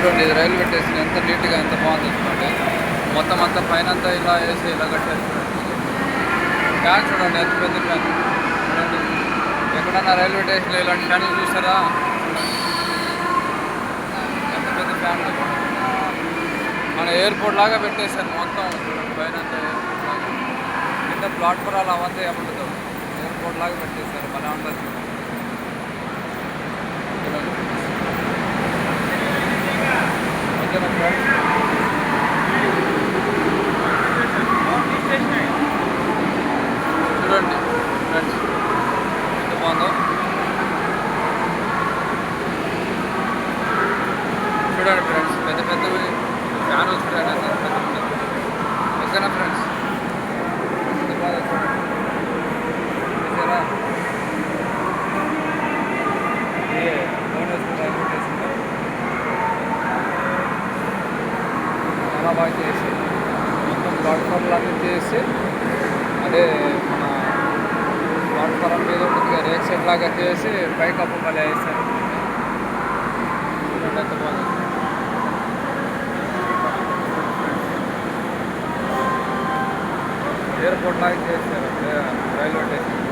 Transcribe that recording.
చూడండి ఇది railway station ఎంత నీట్గా ఎంత బాగుంది చూడండి. మొత్తం అంతా పైన అంతా ఇలా వేసి ఇలా కట్టారు చూడండి. ఫ్యాన్ చూడండి ఎంత పెద్ద ఫ్యాన్ చూడండి. ఎక్కడన్నా రైల్వే స్టేషన్లో ఇలాంటి ఫ్యాన్లు చూస్తారా? ఎంత పెద్ద ఫ్యాన్ మన ఎయిర్పోర్ట్ లాగా పెట్టేశారు మొత్తం చూడండి. పైన అంతా ఎయిర్పోర్ట్ లాగా కింద ప్లాట్ఫారాలు అవంతా ఏముండదు, ఎయిర్పోర్ట్ లాగా పెట్టేశారు. భలే ఉంటుంది చూడండి. ఓకేనా ఫ్రెండ్స్? చూడండి ఫ్రెండ్స్ ఎంత బాగుందో చూడండి ఫ్రెండ్స్. పెద్ద పెద్దవి ఫ్యాన్లు చూడండి ఎంత పెద్ద ఉంటుంది. ఓకేనా ఫ్రెండ్స్? ఎంత బాగా చూడండి చూసారా? ఇది భువనేశ్వర్ రైల్వే స్టేషన్లో చాలా బాగా చేసి మొత్తం ప్లాట్ఫామ్లు అన్నీ చేసి అదే మన ప్లాట్ఫారం మీద ఉంటుంది రేక్ సెట్ లాగా చేసి పైకి అప్పు మళ్ళీ వేస్తారు. చూడండి ఎంత బాగుంది. ఎయిర్పోర్ట్ లాగా చేశారు రైల్వే స్టేషన్.